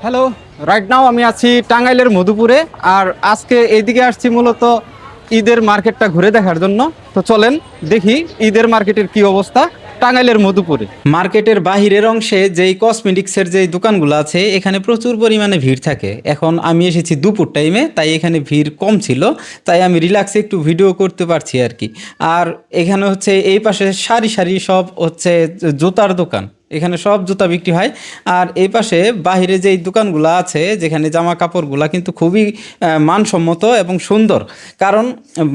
Hello, right now আমি আছি টাঙ্গাইলের মধুপুরে। আর আজকে এইদিকে আসছি মূলত ঈদের মার্কেটটা ঘুরে দেখার জন্য। তো চলেন দেখি ঈদের মার্কেটের কি অবস্থা টাঙ্গাইলের মধুপুরে। মার্কেটের বাহিরের অংশে যেই কসমেটিক্সের যেই দোকানগুলো আছে এখানে প্রচুর পরিমাণে ভিড় থাকে। এখন আমি এসেছি দুপুর টাইমে, তাই এখানে ভিড় কম ছিল, তাই আমি রিল্যাক্সে একটু ভিডিও করতে পারছি আর কি। আর এখানে হচ্ছে এই পাশে সারি সারি সব হচ্ছে জুতার দোকান, এখানে সব জুতা বিক্রি হয়। আর এই পাশে বাহিরে যেই দোকানগুলো আছে যেখানে জামা কাপড়গুলা কিন্তু খুবই মানসম্মত এবং সুন্দর। কারণ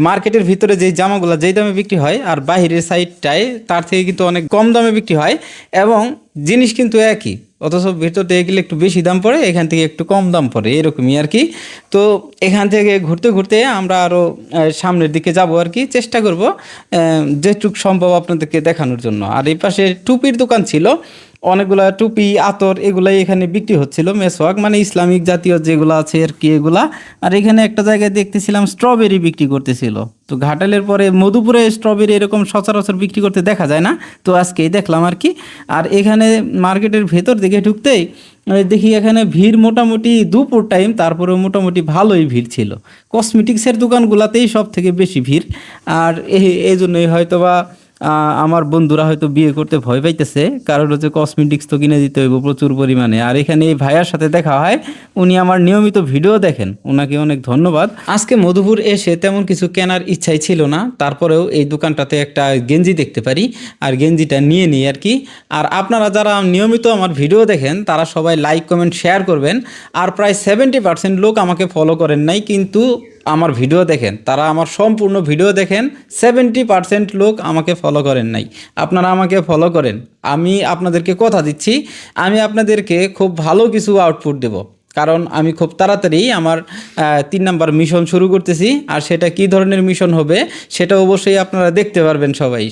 মার্কেটের ভিতরে যেই জামাগুলো যেই দামে বিক্রি হয় আর বাহিরের সাইডটায় তার থেকে কিন্তু অনেক কম দামে বিক্রি হয়, এবং জিনিস কিন্তু একই, অথচ ভিতর থেকে গেলে একটু বেশি দাম পড়ে, এখান থেকে একটু কম দাম পড়ে, এরকমই আর কি। তো এখান থেকে ঘুরতে ঘুরতে আমরা আরও সামনের দিকে যাব আর কি, চেষ্টা করব যেটুক সম্ভব আপনাদেরকে দেখানোর জন্য। আর এই পাশে টুপির দোকান ছিল, অনেকগুলা টুপি আতর এগুলাই এখানে বিক্রি হচ্ছিল, মেসওয়াক মানে ইসলামিক জাতীয় যেগুলো আছে আর কি এগুলা। আর এখানে একটা জায়গায় দেখতেছিলাম স্ট্রবেরি বিক্রি করতেছিল। তো ঘাটালের পরে মধুপুরে স্ট্রবেরি এরকম সচরাচর বিক্রি করতে দেখা যায় না, তো আজকেই দেখলাম আর কি। আর এখানে মার্কেটের ভেতর দিকে ঢুকতেই দেখি এখানে ভিড় মোটামুটি দুপুর টাইম, তারপরেও মোটামুটি ভালোই ভিড় ছিল। কসমেটিক্সের দোকানগুলোতেই সব থেকে বেশি ভিড়। আর এই জন্যই হয়তোবা আমার বন্ধুরা হয়তো বিয়ে করতে ভয় পাইতেছে, কারণ হচ্ছে কসমেটিক্স তো কিনে দিতে হইব প্রচুর পরিমাণে। আর এখানে এই ভাইয়ার সাথে দেখা হয়, উনি আমার নিয়মিত ভিডিও দেখেন, ওনাকে অনেক ধন্যবাদ। আজকে মধুপুর এসে তেমন কিছু কেনার ইচ্ছাই ছিল না, তারপরেও এই দোকানটাতে একটা গেঞ্জি দেখতে পারি, আর গেঞ্জিটা নিয়ে নিই আর কি। আর আপনারা যারা নিয়মিত আমার ভিডিও দেখেন তারা সবাই লাইক কমেন্ট শেয়ার করবেন। আর প্রায় 70% লোক আমাকে ফলো করেন নাই, কিন্তু আমার ভিডিও দেখেন, তারা আমার সম্পূর্ণ ভিডিও দেখেন। 70% লোক আমাকে ফলো করেন নাই, আপনারা আমাকে ফলো করেন। আমি আপনাদেরকে কথা দিচ্ছি, আমি আপনাদেরকে খুব ভালো কিছু আউটপুট দেব, কারণ আমি খুব তাড়াতাড়ি আমার 3 নাম্বার মিশন শুরু করতেছি। আর সেটা কি ধরনের মিশন হবে সেটা অবশ্যই আপনারা দেখতে পারবেন সবাই।